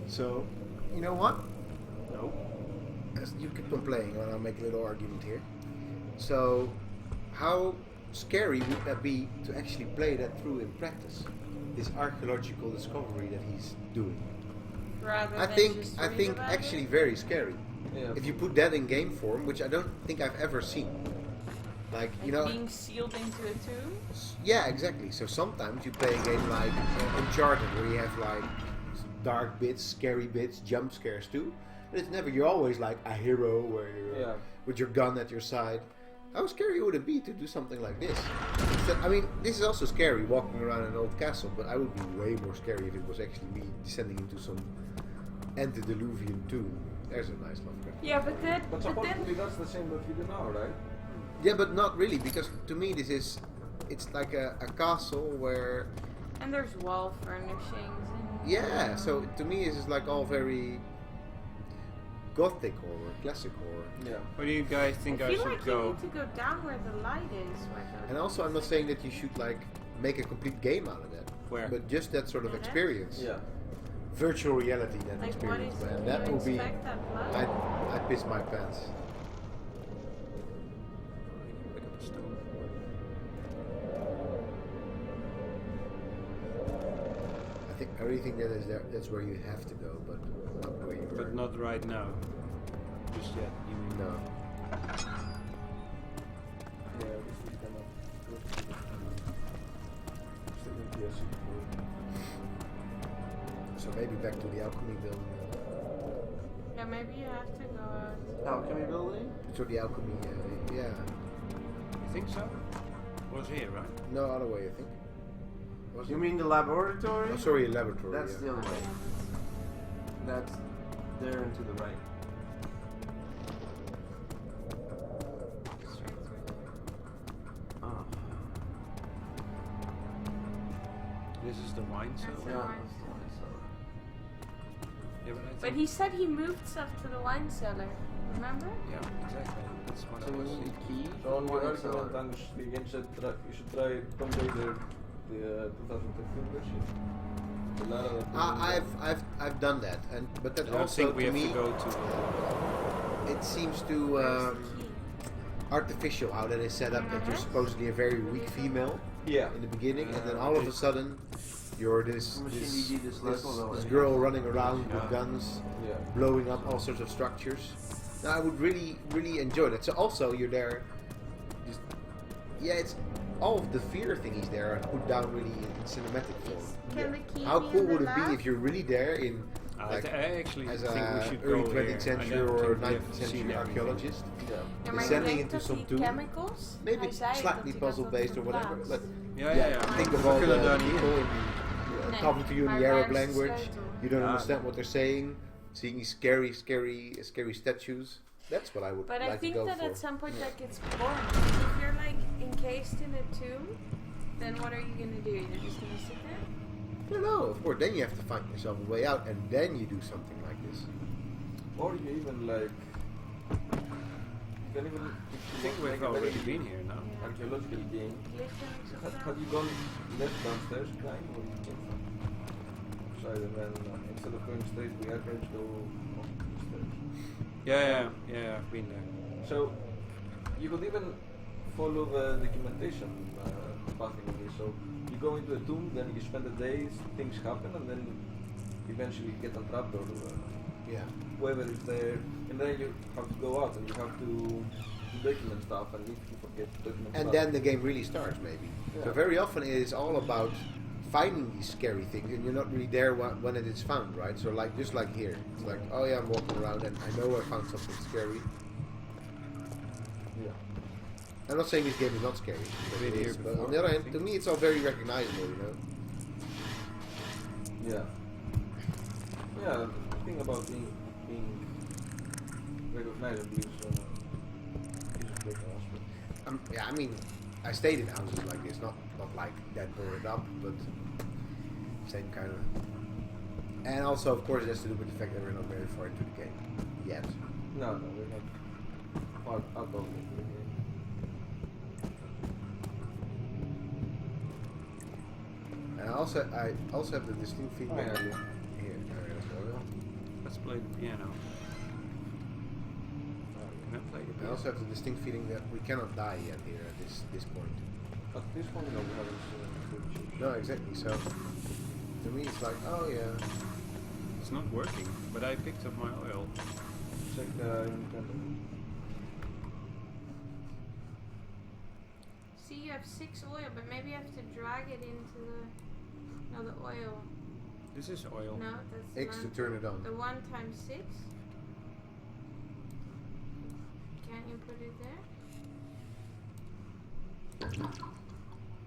So, you know what? No. As you keep on playing, and I'll make a little argument here. So, how scary would that be to actually play that through in practice? This archaeological discovery that he's doing. Rather I than think just I read think about actually it? very scary. Yeah. If you put that in game form, which I don't think I've ever seen. Like, you know, being sealed into a tomb? yeah, exactly. So sometimes you play a game like Uncharted, where you have like dark bits, scary bits, jump scares too. But it's never. You're always like a hero, where you're with your gun at your side. How scary would it be to do something like this? I mean, this is also scary, walking around an old castle, but I would be way more scary if it was actually me descending into some antediluvian tomb. There's a nice Lovecraft. Yeah, but But supposedly that's the same that you do now, right? Yeah, but not really, because to me it's like a castle where... And there's wall furnishings and... Yeah, so to me this is like all very gothic horror, classic horror. Yeah. Where do you guys think I feel should like go? you need to go down where the light is. And also I'm not saying that you should like make a complete game out of that. Where? But just that sort of Yeah, that- experience. Yeah. Virtual reality, that Like what experience, is man. you That would be... expect that light? I'd piss my pants. Pick up a stone. I really think that is there. That's where you have to go, but not where you But are. not right now. Just yet, you mean? No. Yeah, this is kind of still in PS4. So maybe back to the alchemy building. Yeah, maybe you have to go out. Alchemy building? To the alchemy, yeah. You think so? Was here, right? No other way, I think. Was You it? mean the laboratory? Oh, sorry, a laboratory. That's yeah. the other way. That's there and to the right. Ah. This is the wine cellar. That's Yeah. the wine Yeah, but I But think... he said he moved stuff to the wine cellar. Remember? Yeah, exactly. That's what So I we was need thinking. key. So on your Wine cellar. argument, and again, you should try Tomb Raider, the 2015 version. The Lara that I've done that, but that I don't also think we to have me to go to... it seems to Where's the key? artificial how that is set up. That you're supposedly a very weak female Yeah. in the beginning, and then all of a sudden you're this Machine this, DD this this, level this already. girl running around Yeah. with guns, Yeah. blowing up all sorts of structures. Now I would really enjoy that. So also you're there, just it's all of the fear thingies there are put down really in cinematic form. Can the key How be cool in the would it be lab? if you're really there in like I actually as think we a should early go 20th here. century I don't or think we have 19th seen century everything. archaeologist? Yeah. Ja, maar descending ik denk into dat some die tomb. chemicals... Maybe hij zei slightly dat hij puzzle dat based or had whatever. geplaatst. But Yeah. think of We all kunnen the daar people niet in in. Nee, talking to you in maar the Arab waar is de language. sleutel? You don't Ah. understand what they're saying. Seeing these scary statues. That's what I would But I like to think go that for. at some point that gets boring. If you're like encased in a tomb, then what are you gonna do? You're just gonna sit there? No, no, of course. Then you have to find yourself a way out, and then you do something like this. Or you even like. You can even. I think we've already been here now. Archaeological game. Ligt er niks op Had tafel? you gone left downstairs, kind or you came from side, and then instead of going straight to the arcade, go up the stairs. Yeah, I've been there. So you could even follow the documentation pathing of this. So you go into a tomb, then you spend a day, things happen, and then eventually you get entrapped or Yeah. whoever is there, and then you have to go out and you have to document stuff, and if you forget to document And stuff, then the game really starts, maybe. So Yeah. very often it is all about finding these scary things, and you're not really there when it is found, right? So like just like here, it's like, oh yeah, I'm walking around and I know I found something scary. yeah. I'm not saying this game is not scary, because Been it here is, but before, on the other I hand, think. to me it's all very recognizable, you know. Yeah. Yeah, the thing about being recognizable is a big aspect. Yeah, I mean, I stayed in houses like this, not like that boarded up, but same kind of. And also, of course, it has to do with the fact that we're not very far into the game yet. No, we're not part out of it. And I also have the distinct feeling Oh, yeah. here. There we go. play the piano. Can I play the I piano? also have the distinct feeling that we cannot die yet here at this point. At this point, no, we haven't seen any creatures. No, exactly. So to me, it's like, oh yeah. It's not working, but I picked up my oil. Check the independent. See, you have 6 oil, but maybe you have to drag it into the oil. This is oil. No, that's X to turn it on. the 1 times 6. Can't you put it there?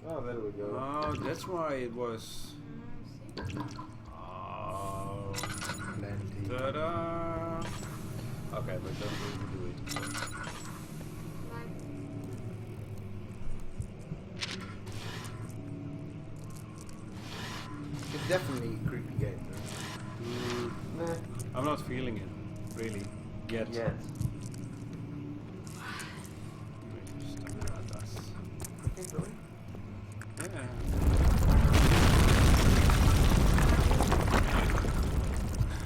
Oh, there we go. Oh, that's why it was. See? Oh. Plenty. Ta-da! Okay, but don't really do it. Like, It's definitely a creepy game. Right? Nah. I'm not feeling it, really. Yet. Yet. Okay, going. Yeah.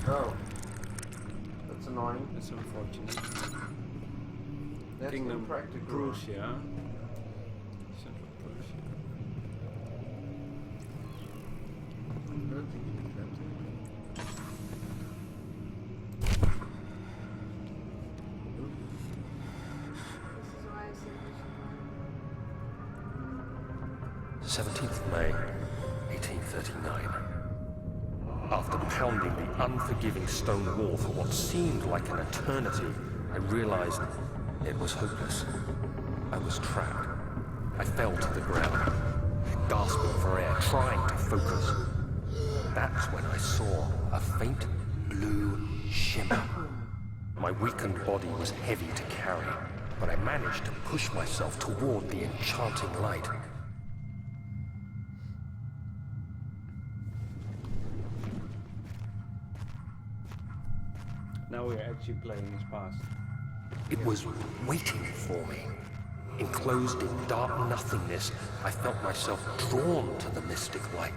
Oh. That's annoying. That's unfortunate. That's Kingdom impractical. Prussia. Central Prussia. I don't think you can this is why I said we should 17th of May, 1839. After pounding the unforgiving stone wall for what seemed like an eternity, I realized it was hopeless. I was trapped. I fell to the ground, gasping for air, trying to focus. That's when I saw a faint blue shimmer. My weakened body was heavy to carry, but I managed to push myself toward the enchanting light. Now we're actually playing his past. It was waiting for me. Enclosed in dark nothingness, I felt myself drawn to the mystic light.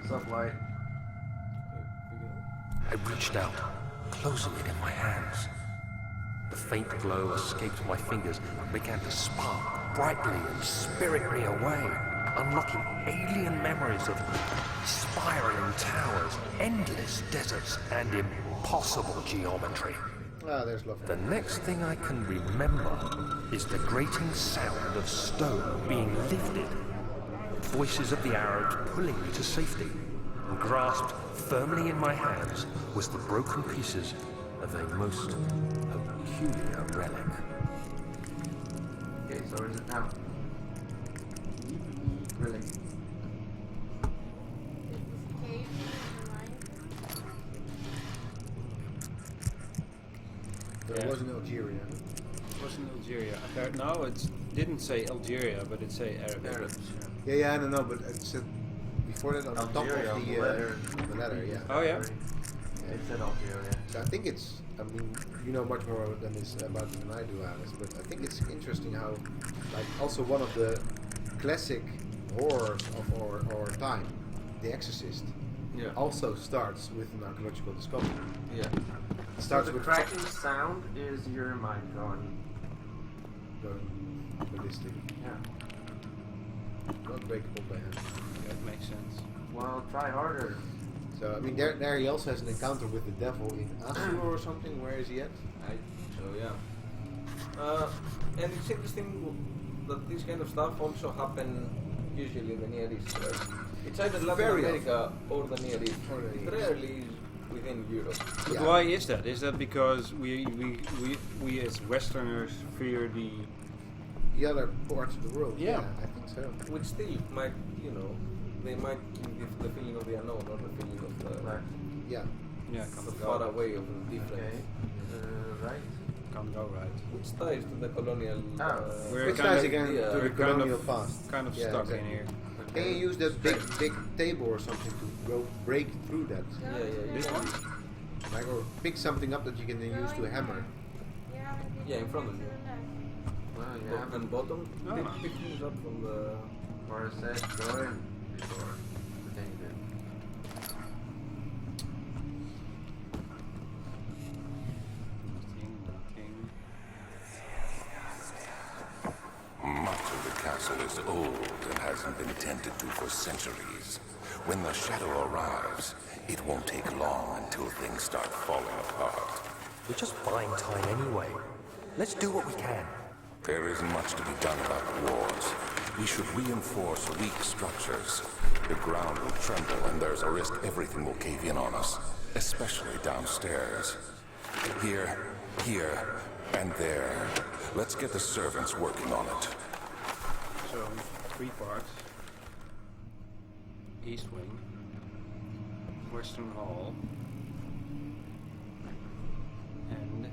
Sublight. I reached out, closing it in my hands. The faint glow escaped my fingers and began to spark brightly and spirit me away, unlocking alien memories of spiraling towers, endless deserts, and impossible geometry. Ah, there's love. The next thing I can remember is the grating sound of stone being lifted, voices of the Arabs pulling me to safety, and grasped firmly in my hands was the broken pieces of a most peculiar relic. Okay, so is it now? Really? Is this cave in Minecraft? There was in Algeria. It was in Algeria. No, it didn't say Algeria, but it say Arabic. Arabs. Yeah, I don't know, but it said before that on the top Algeria, of the letter, yeah. Oh yeah? It said Algeria. So I think it's, I mean, you know much more than this about it than I do, Alice, but I think it's interesting how, like, also one of the classic horrors of our time, The Exorcist, Yeah. also starts with an archaeological discovery. Yeah. It starts So the with cracking sound is your mind going. going ballistic, Yeah. not breakable by hand. That makes sense. Well, try harder. So I mean, there he also has an encounter with the devil in Asur or something. Where is he at? I think so, yeah. And it's interesting that this kind of stuff also happen usually in the Near East, right? It's either Latin Very America or the Near East. Or the It Near East. rarely is within Europe. But Yeah. why is that? Is that because we as Westerners fear The other parts of the world. Yeah. I think so. Which still might, you know, they might give the feeling of the unknown or the feeling of the, Right. Yeah. come the go, far away of the difference. Okay. Right. come go right? Which ties to the colonial. We're Which kind ties of again yeah. to the we're kind colonial of past. kind of Yeah, stuck exactly. in here. Can you use that big table or something to go break through that? Go Yeah, to yeah, This the- one? Like, or pick something up that you can then Go use to in hammer. there. Yeah, maybe Yeah, in front of to you. the left. Well, you Top haven't and bottom. No. Pick things up from the. or said go in before. Okay, good. castle is old and hasn't been tended to for centuries. When the shadow arrives, it won't take long until things start falling apart. We're just buying time anyway. Let's do what we can. There isn't much to be done about wars. We should reinforce weak structures. The ground will tremble and there's a risk everything will cave in on us, especially downstairs. Here, and there. Let's get the servants working on it. So, 3 parts. East Wing. Western Hall. And...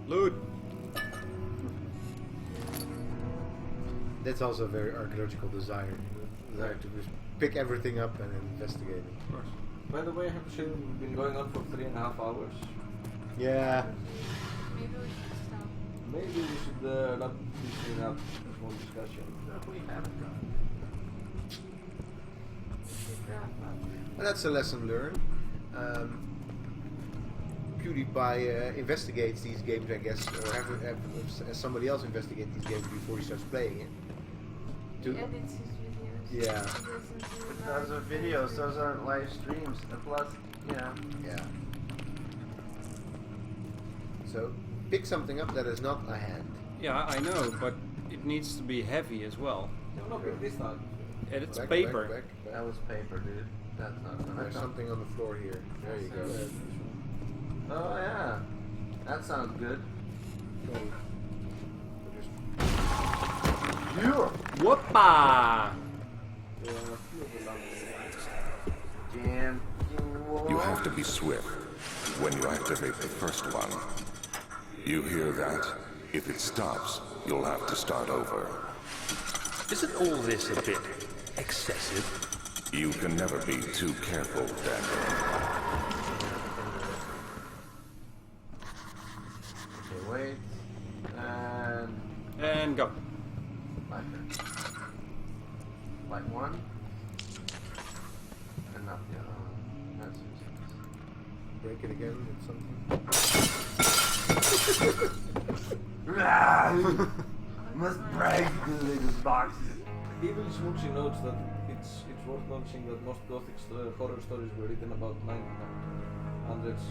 Loot! That's also a very archaeological desire to just pick everything up and investigate it. Of course. By the way, I have to say we've been going on for 3.5 hours. Yeah. Maybe we should stop. Maybe we should not be cleaning up this whole discussion. No, we haven't gone. And that's a lesson learned. PewDiePie investigates these games, I guess, or have somebody else investigate these games before he starts playing it. He edits his videos. Yeah. He listens to But those are videos, those aren't live streams. And plus, yeah. Yeah. So, pick something up that is not a hand. Yeah, I know, but it needs to be heavy as well. No, pick this time. And it's Back, paper. back. That was paper, dude. That's not gonna There's something on the floor here. There you go. Oh, yeah. That sounds good. Yeah. Whoopa! Jam. You have to be swift when you activate the first one. You hear that? If it stops, you'll have to start over. Isn't all this a bit excessive? You can never be too careful, Daniel. Okay, wait. And... And go. Like one. And not the other one. That's useless. Break it again with something. Must break the boxes. Even Smoochie notes that it's worth noticing that most Gothic horror stories were written about 900s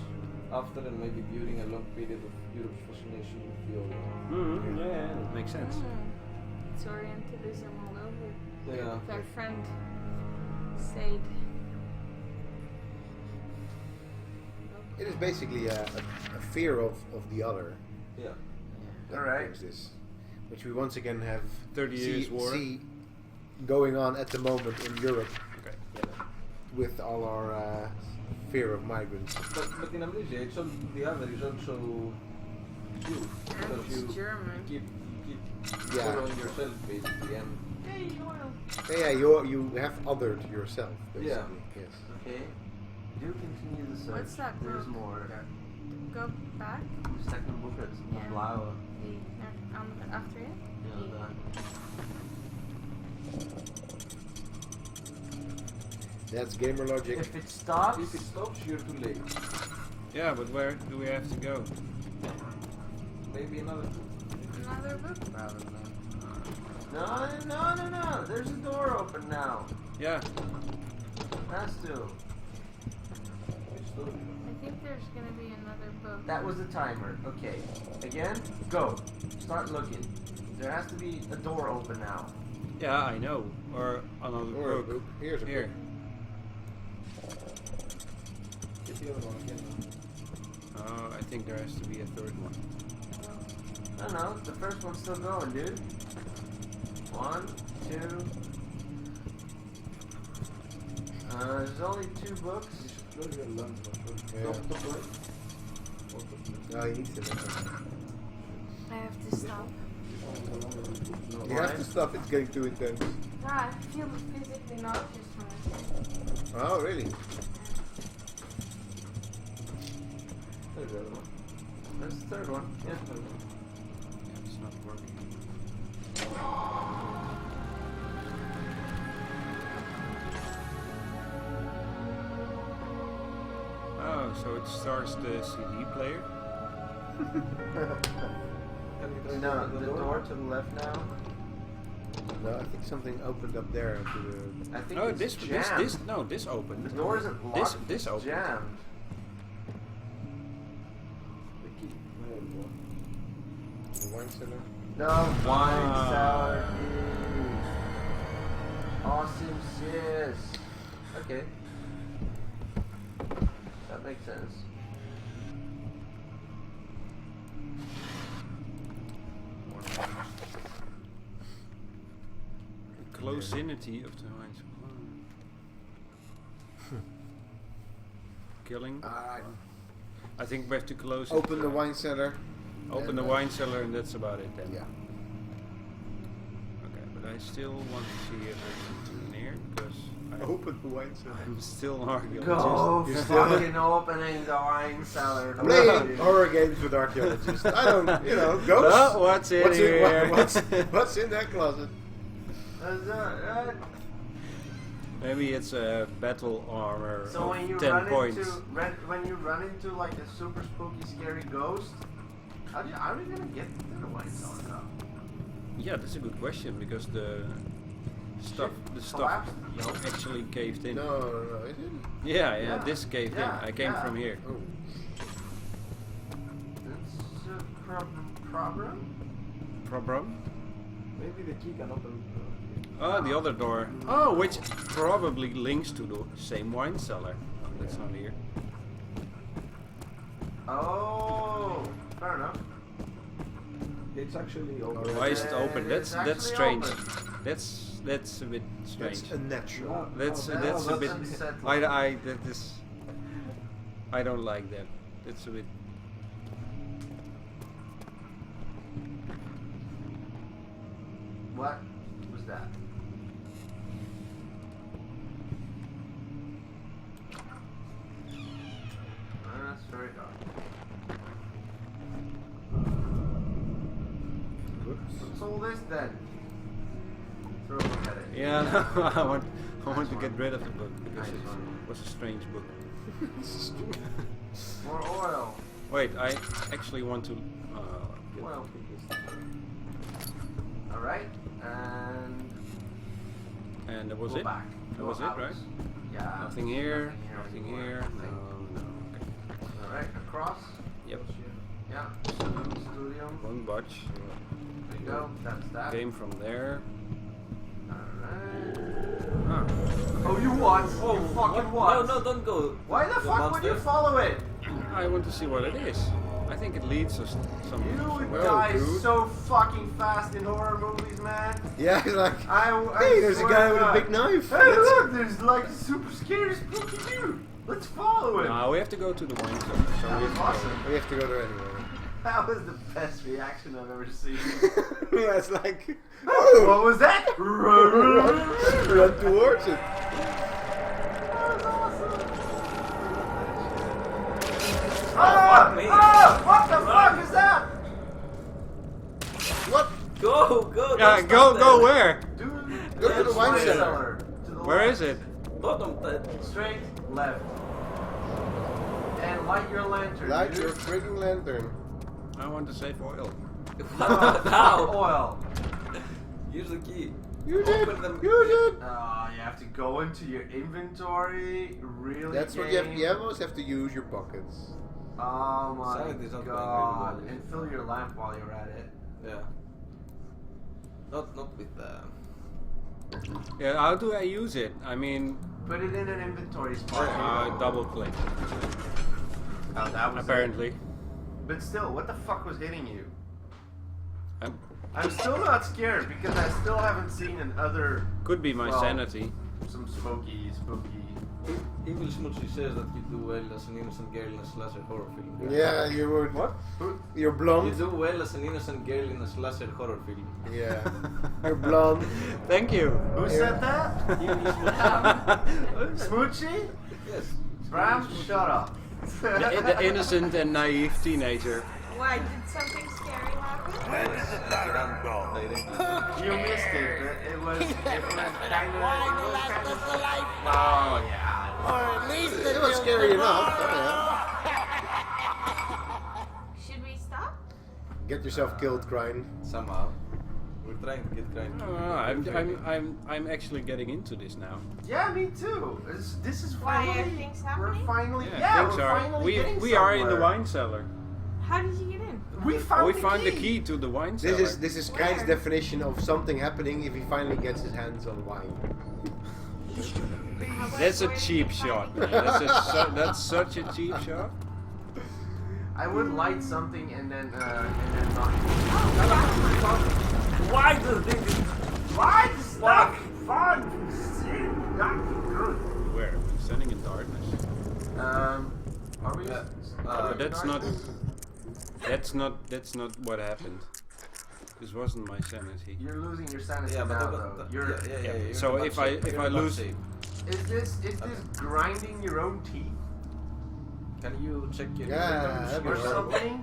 after and maybe during a long period of Europe's fascination with the old. Yeah, that makes sense. It's Orientalism all over. Yeah. Our friend said. It is basically a fear of the other. Yeah. That Alright. brings this, which we once again have 30 years war. see going on at the moment in Europe Okay. with all our fear of migrants. But in Amnesia, it's all, the other is also you. And Because you it's German. keep Yeah. following yourself basically. And Yeah, you have othered yourself, basically. Yeah. Yes. Okay. Do continue the search. What's that There's book? more. Go back. Second book is Yeah. Blauwe. After it. Ja, daar. That's gamer logic. If it stops, if it stops, you're too late. Yeah, but where do we have to go? Maybe another. Another book. probably. No. There's a door open now. Yeah. Has to. Which story? I think there's gonna be another book. That was the timer. Okay. Again, go. Start looking. There has to be a door open now. Yeah, I know. Or another Or a book. book. Here's a Here. book. Get the other one again. I think there has to be a third one. No, the first one's still going, dude. 1, 2. There's only 2 books. You should your lunch. Yeah. Top right. No, he needs to know. I have to stop. No. You have to stop, it's getting too intense. Ah, I feel physically nauseous when I say. Oh, really? There's the other one. There's the third one. Yeah. Yeah, it's not working. so it starts the CD player. No, the door to the left now. No, I think something opened up there. I think Oh, it's this jammed. this opened. The door isn't locked. This it's opened. jammed. The wine cellar. No wine cellar. Awesome sis. Okay. That makes sense. Closinity of the wine cellar. Killing. I think we have to close it. Open the wine cellar. Open the wine cellar and that's about it then. Yeah. Okay, but I still want to see if it's too near because Open the wine cellar. I'm still an archaeologist. Go You're still- fucking opening the wine cellar. Playing horror games with archaeologists. I don't, ghosts. Oh, what's in here? What's in that closet? Maybe it's a battle armor So when you of 10 run points. when you run into like a super spooky, scary ghost, how are you gonna get to the wine cellar now? Yeah, that's a good question because the stuff collapsed? actually caved in. No, it didn't. Yeah, this caved Yeah, in. I came yeah. from here. Oh. That's a problem. Problem? Maybe the key can open. Oh, the other door. Oh, which probably links to the same wine cellar. Oh, that's not here. Oh, fair enough. It's actually open. Why is it open? It's That's actually strange. open. That's a bit strange. That's unnatural. That's that's a bit. unsettling. I don't like that. That's a bit. What was that? That's very dark. What's all this then? Throw a look at it. Yeah, no, I want to get rid of the book because Nice it one. was a strange book. More oil. Wait, I actually want to. Oil. Alright, and that was go it. back. That Go was it, out. right? Yeah. Nothing here. Nothing Nothing anymore, here. I think. No. Okay. Alright, across. Yep. Yeah. Studio. One botch. There you go. That's that. Came from there. Alright. Ah. Oh, you what? Oh, you fucking what? No, don't go. Why the fuck would you follow it? I want to see what it is. I think it leads us somewhere. You Well, die dude. so fucking fast in horror movies, man. Yeah, like, I hey, there's a swear guy to with a God. big knife. Hey, look, there's like a super scary spooky dude. Let's follow it. No, we have to go to the wine cellar. So That we was have to awesome. We have to go there anyway. That was the best reaction I've ever seen. Yeah, it's like, What was that? run towards it. That was awesome. fuck me. What the fuck is that? What? Go! Yeah, don't go stop there. where? Dude, Go to the wine cellar. To the Where left. is it? Bottom. Straight left. And light your lantern. Light dude. your freaking lantern. I want to save oil. How? Oil. Use the key. Use it. Open them. Use it. You have to go into your inventory. Really? That's what you have. You almost have to use your pockets. Oh my Sanity's not going god. very well. And fill your lamp while you're at it. Yeah. Not with the. Yeah, how do I use it? I mean, Put it in an inventory spot. double click. Oh, that was Apparently. it. But still, what the fuck was hitting you? Um, I'm still not scared because I still haven't seen another could be my Well, sanity. some spooky. Evil Smoochie says that you do well as an innocent girl in a slasher horror film. Yeah, you would. What? You're You blonde. do well as an innocent girl in a slasher horror film. Yeah. You're blonde. Thank you. Who said that? Evil Smoochie. Smoochie? Yes. Bram, shut up. The innocent and naive teenager. Why, did something scary happen? You missed it. But it was kind of. Oh yeah. It was scary enough. Oh, Get yourself killed, Crine. Somehow. We're trying to get Crine. I'm actually getting into this now. Yeah, me too. This is Why, finally. things We're happening? finally. Things we're are. finally getting We are in the somewhere. wine cellar. How did you get in? We found The key to the wine cellar. This is Krine's Where? definition of something happening if he finally gets his hands on wine. That's a cheap shot, man. That's such a cheap shot. I would light something and then not. Why does this? Why stuff? Fun. Not good. Where? I'm standing in darkness. Are we? But that's not what happened. This wasn't my sanity. You're losing your sanity Yeah, now, but though. you're So if I lose, Is this grinding your own teeth Can you check your Yeah, that'd be or right. something?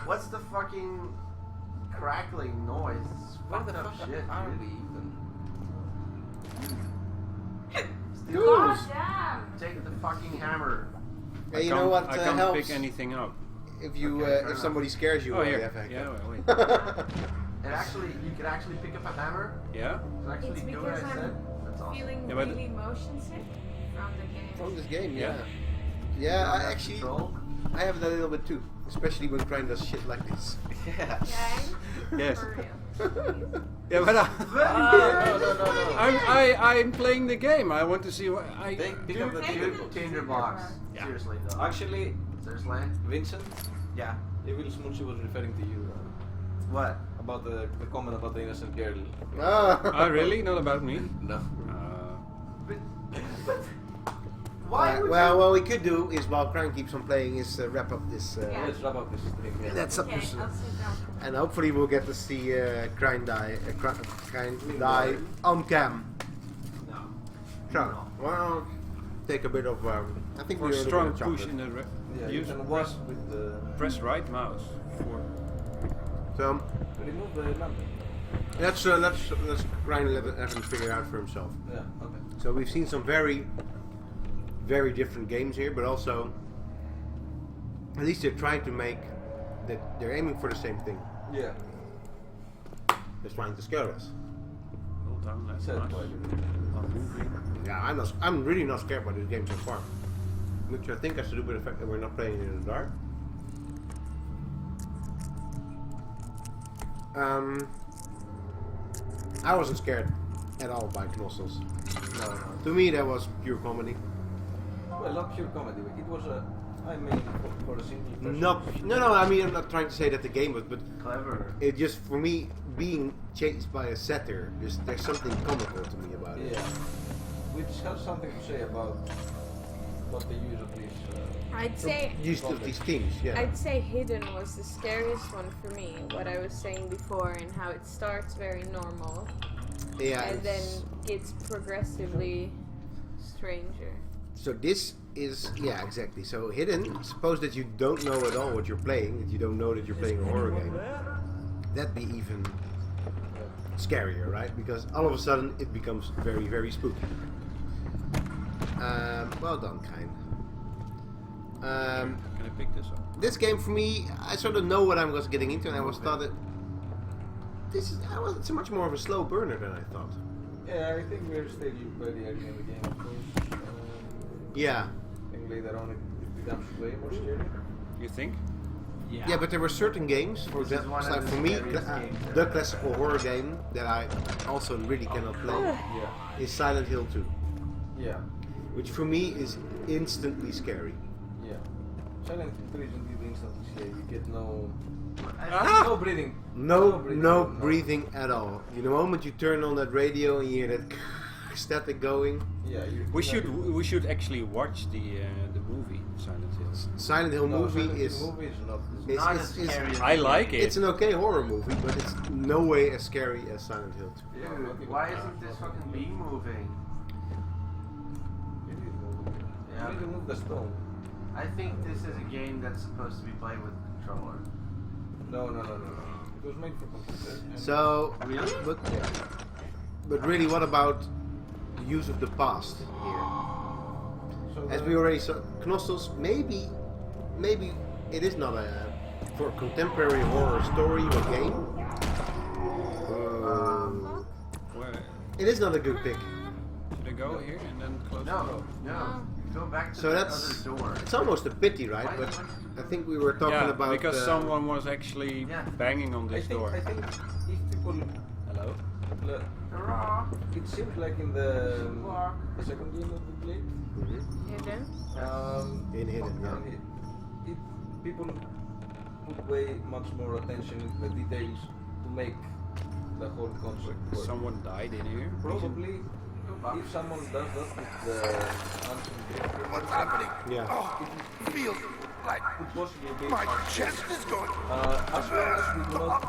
What's the fucking crackling noise? Where the Fucked up fuck shit, are dude. we even? God Steelers, damn! take the fucking hammer. Hey, you know what I can't helps? pick anything up. If you Okay, fair if enough. somebody scares you, Oh, while you here. have a Yeah, haircut. wait. You can actually pick up a hammer. Yeah? To actually It's do what I because said. I'm That's awesome. feeling Yeah, but- really motion sick from the game. From this game, Yeah. yeah. Not I have actually control. I have that a little bit too, especially when Crine does shit like this. Yeah. Okay? Yes. For real. Yeah, but No. I'm playing the game. I want to see what I. Pick up the Dude, tinder box. Yeah. Seriously though. Actually, Seriously? Vincent, Yeah. Evil Smoochie was referring to you What? about the comment about the innocent girl. Oh, really? Not about me? No. Why would well, you? what we could do is while Crine keeps on playing is wrap up this. Yeah. Let's wrap up this thing. Yeah. That's up Okay, to I'll sit down. and hopefully we'll get to see Crine die on cam. No. So, well, take a bit of. I think For we a ought to strong get a push chocolate. in the. Yeah, you Use can press, walk with the press right mouse for. So remove the lamp. let's Crine let him figure out for himself. Yeah. Okay. So we've seen some very, very different games here, but also at least they're trying to make that they're aiming for the same thing. Yeah. They're trying to scare us. Hold down that Said mouse. quite a bit. I'm moving. Yeah, I'm really not scared by this game so far. Which I think has to do with the fact that we're not playing in the dark. I wasn't scared at all by Knossos. No. To me, that was pure comedy. Well, not pure comedy. It was a. I made it for a single person. No. I mean, I'm not trying to say that the game was, but Clever. it just for me being chased by a satyr. There's something comical to me about it. Yeah. Which has something to say about what they use of these. I'd say Used of these themes, yeah. I'd say Hidden was the scariest one for me. What I was saying before and how it starts very normal Yeah. and then it's- gets progressively stranger. So this is exactly. So hidden. Suppose that you don't know at all what you're playing. That you don't know that you're playing a horror game. That'd be even scarier, right? Because all of a sudden it becomes very, very spooky. Well done, Kind. Can I pick this up? This game for me, I sort of know what I was getting into, and I thought that it's much more of a slow burner than I thought. Yeah, I think we're still very early in the game, of course. Yeah. I think later on it becomes way more scary. You think? Yeah, but there were certain games, for This is example, one of like the for me, scariest games the ever. classical horror game that I also really cannot play Yeah. is Silent Hill 2, Yeah. which for me is instantly scary. Yeah. Silent Hill 3 is indeed instantly scary. You get no Ah! no breathing. No breathing at all. The moment you turn on that radio and you hear that static going, Yeah, We should actually watch the movie Silent Hill. Silent Hill movie Silent Hill is movie is not. is- Not is- as is- scary as I the like game. it. it's an okay horror movie, but it's no way as scary as Silent Hill 2. Dude, why isn't this fucking bee moving? It is moving. Yeah. You need to move the stone. I think this is a game that's supposed to be played with a controller. No. It was made for computers. and- So, Really? but really, what about the use of the past here? So As the- we already saw, Knossos, maybe it is not a for contemporary horror story or game, Where? it is not a good pick. Should I go here and then close the No, door? no. Go back to So the that's other door. it's almost a pity, right? But I think we were talking Yeah, about because someone was actually Yeah. banging on this door. I think if people Hello? look, Hurrah! it seems like in the second game of the Blade, Hidden. in hidden, yeah. people put way much more attention to the details to make the whole concept work. Someone died in here? Probably, if someone does that with the ancient creature, What's happening? Yeah. Feels like could possibly be my chest is going. as long as we do not.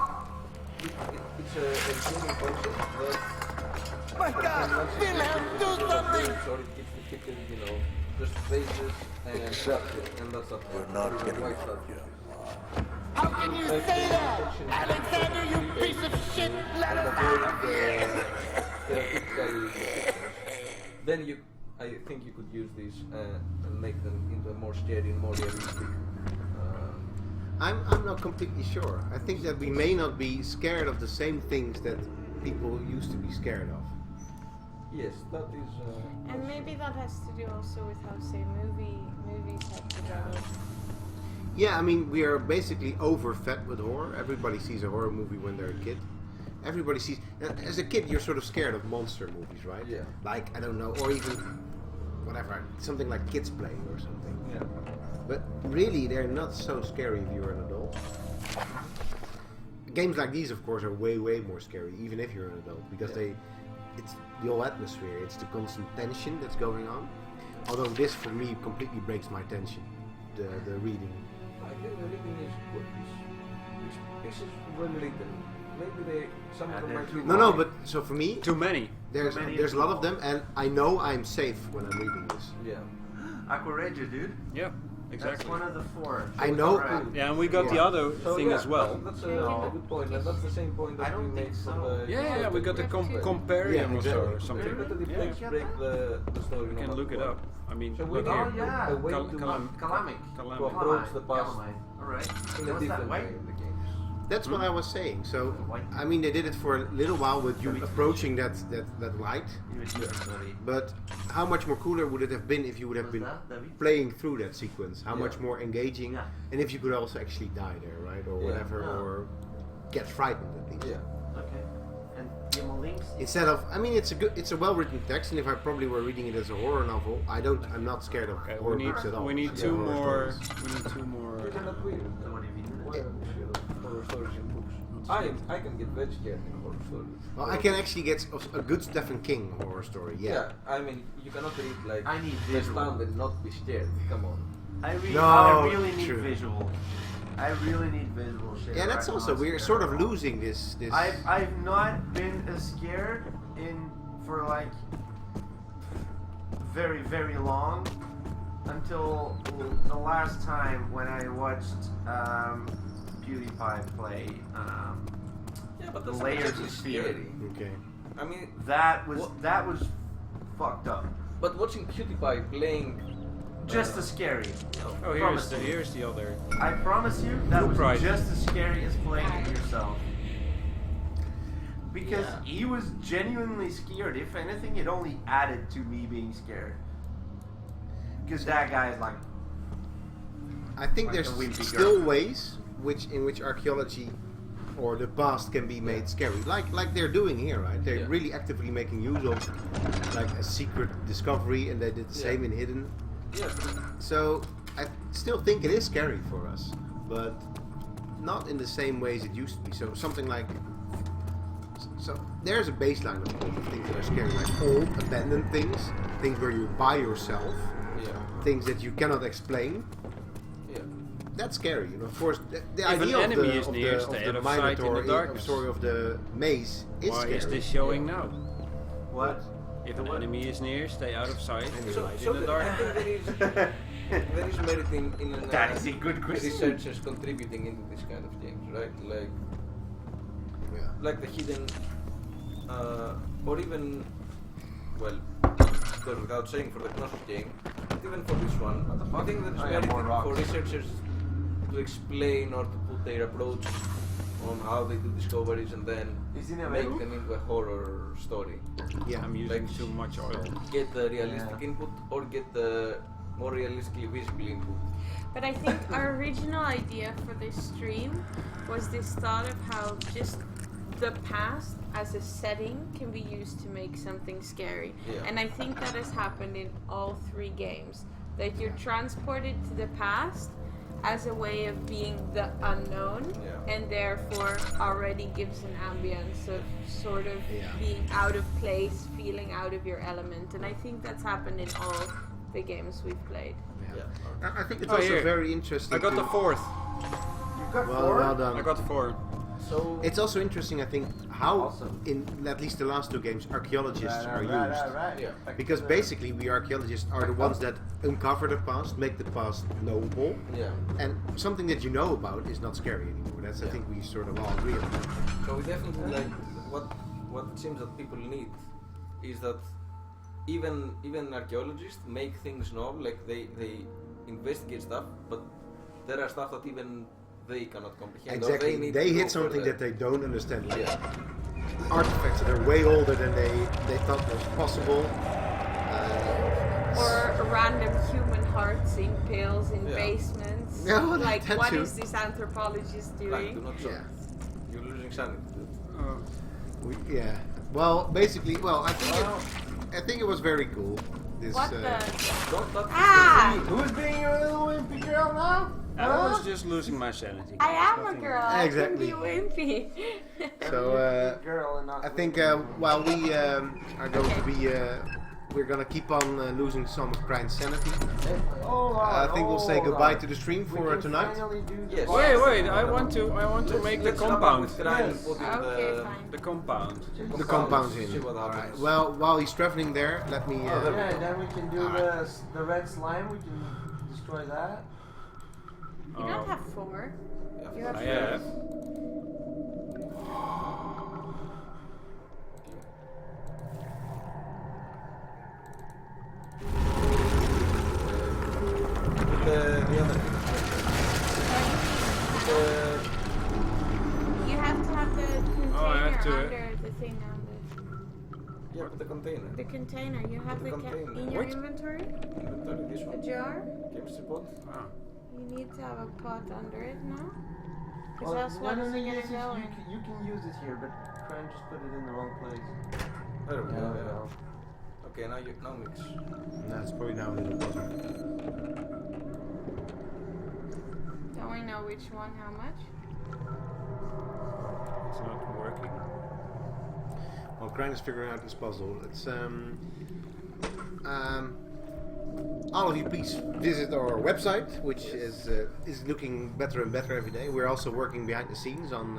It's a gaming concept that. My God, Wilhelm, do something! Or it gets depicted, just faces and that's up. We're not getting white out of stuff. here. How can you say that? Alexander, you piece of shit! Let us out of here! Then I think you could use these and make them into a more scary and more realistic. I'm not completely sure. I think that we may not be scared of the same things that people used to be scared of. Yes, that is. And maybe that has to do also with how, say, movies have developed. Yeah, I mean, we are basically overfed with horror. Everybody sees a horror movie when they're a kid. Everybody sees... As a kid, you're sort of scared of monster movies, right? Yeah. Like, I don't know, or even, whatever, something like Kids Play or something. Yeah. But really, they're not so scary if you're an adult. Games like these, of course, are way, way more scary, even if you're an adult, because it's the whole atmosphere, it's the constant tension that's going on. Although this, for me, completely breaks my tension, the reading. I think the reading is good. This is well written. Maybe some of them might be. No, but so for me, Too many. there's a lot of them, and I know I'm safe when I'm reading this. Yeah. Aquaregia, dude. Yeah, That's exactly. one of the 4. I know. Right. Yeah, and we got the Yeah. other thing as well. That's a good point, and that's the same point that I don't we think made so. for the. Yeah, we got the comparium Yeah, exactly. or something. Maybe the Yeah. defects break the story. You no can matter look it what. up. I mean, So we look are- here. Oh, yeah. A way Cal- to calam- Calamic. Calam- to approach the past Alright. in a What's that different white? way in the games. That's what I was saying. So, I mean, they did it for a little while with you approaching that light. But how much more cooler would it have been if you would have been playing through that sequence? How much more engaging? Yeah. And if you could also actually die there, right? Or whatever, or get frightened at least. Yeah. Okay. And give them links. Instead of, I mean, it's a well-written text, and if I probably were reading it as a horror novel, I'm not scared of Okay, horror we need books at all. we need Yeah, two horror more. stories. We need two more. You cannot win. So what have you Why are we scared of horror stories in books? I can get very scared in horror stories. Well, I can actually get a good Stephen King horror story. Yeah. I mean, you cannot read like I need The visual. Stand and not be scared. Come on. I No, really need true. visual. I really need visual shit. Yeah, that's I'm also not we're scared sort at of all. losing this. I've not been as scared for like very, very long until the last time when I watched PewDiePie play Yeah, but The that's Layers actually of Fear. scary. Okay. I mean, That was What? fucked up. but watching PewDiePie playing Just as scary. Oh, Promise you. here's the other. I promise you, that Blue was Pride. just as scary as playing it yourself. Because Yeah. he was genuinely scared. If anything, it only added to me being scared. Because that guy is like, I think Like there's a wimpy still girl. ways in which archaeology or the past can be made scary, like they're doing here, right? They're Yeah. really actively making use of like a secret discovery, and they did the same in Hidden. yeah, So I still think it is scary for us, but not in the same ways it used to be. So something like there's a baseline of things that are scary, like old abandoned things where you're by yourself, yeah, things that you cannot explain. yeah. That's scary, you know. Of course, the If idea an of enemy the, is of near, the, stay of out the of sight in the Minotaur, darkness. story of the maze is Why scary. is this showing now? what? If an enemy is near, stay out of sight. So, Hide so in the I dark. think there is merit in That is a good question. researchers contributing into this kind of things, right? Yeah. Like the hidden, or even, well, goes without saying for the Knossos game, but even for this one, I think there is Oh, yeah, merit more for rocks. researchers to explain or to put their approach on how they do discoveries and then make them into a horror story. Yeah, I'm using too much oil. Get the realistic input or get the more realistically visible input. But I think our original idea for this stream was this thought of how just the past as a setting can be used to make something scary. Yeah. And I think that has happened in all 3 games. That you're transported to the past as a way of being the unknown, and therefore already gives an ambience of sort of being out of place, feeling out of your element. And I think that's happened in all the games we've played. I think it's also very interesting. I got the 4th. You got 4? Well done. I got 4. So it's also interesting, I think, how in at least the last 2 games archaeologists are used. Because basically we archaeologists are the ones that uncover the past, make the past knowable. And something that you know about is not scary anymore. That's I think we sort of all agree on that. So we definitely like what it seems that people need is that even archaeologists make things novel, like they investigate stuff, but there are stuff that even they cannot comprehend. Exactly, they hit something that they don't understand. Like artifacts that are way older than they thought was possible. Or random human hearts in pills in basements. No, like, what is this anthropologist doing? You're losing sanity. Well, basically, I think it was very cool. This, what the? Who's being your little wimpy girl now? I was just losing my sanity. I am a girl. Exactly. I can be wimpy. So I think while we are going to be, we're gonna keep on losing some of Grind's sanity. I think we'll say goodbye to the stream for tonight. Yes. Wait! I want to make the compound. Okay, fine. The compound. The compound's in. Alright. Well, while he's traveling there, let me. Then we can do the red slime. We can destroy that. You don't have 4. You have 4. I have. The other You have to have the container I have to. under the thing on the... but the container. The container. You have the container. in your inventory? Inventory, this A one. jar? Chemistry pot. You need to have a pot under it now? Because else what is it gonna go in? You can use it here, but try and just put it in the wrong place. There we go. Okay, now mix. No, it's probably now a little buzzer. Don't we know which one, how much? It's not working. Well, Grind is figuring out this puzzle. It's all of you, please visit our website, which is looking better and better every day. We're also working behind the scenes on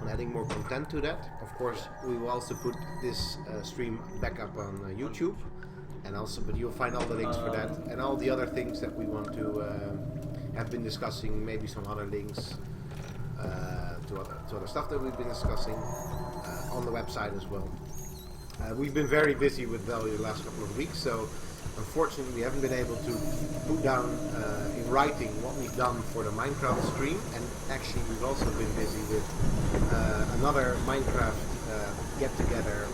adding more content to that. Of course, we will also put this stream back up on YouTube, and also, but you'll find all the links for that and all the other things that we want to have been discussing. Maybe some other links to other stuff that we've been discussing on the website as well. We've been very busy with Value the last couple of weeks, so unfortunately we haven't been able to put down in writing what we've done for the Minecraft stream, and actually we've also been busy with another Minecraft get-together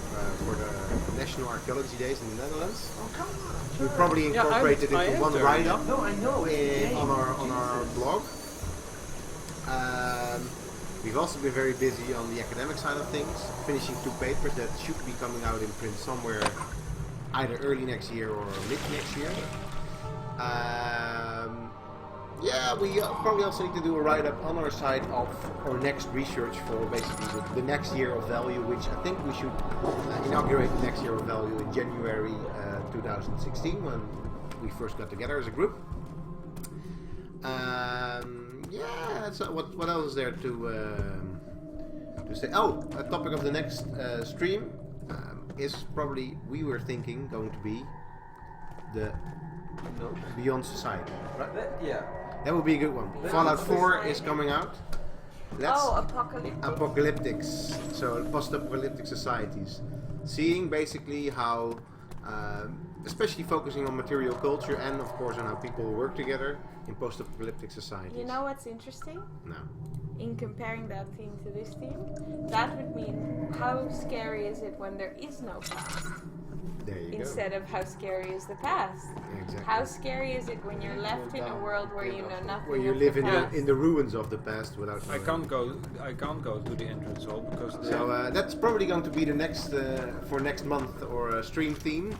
for the National Archaeology Days in the Netherlands. Oh, come on. We probably incorporated it into one write-up No, I know. on our blog. We've also been very busy on the academic side of things, finishing 2 papers that should be coming out in print somewhere either early next year or mid next year. We probably also need to do a write-up on our side of our next research for basically the next year of Value, which I think we should inaugurate the next year of Value in January 2016, when we first got together as a group. So what else is there to say? Oh, a topic of the next stream is probably, we were thinking, going to be the Beyond Society. Right? That would be a good one. Fallout 4 is coming out. That's Apocalyptic. apocalyptics, so post-apocalyptic societies. Seeing basically how Especially focusing on material culture and, of course, on how people work together in post-apocalyptic societies. You know what's interesting? No. In comparing that theme to this theme, that would mean how scary is it when there is no past? There you Instead of how scary is the past. Exactly. How scary is it when you're left in a world where you know nothing? Where you of live the in past? the ruins of the past without. I can't go to the entrance hall because So that's probably going to be the next for next month or stream theme.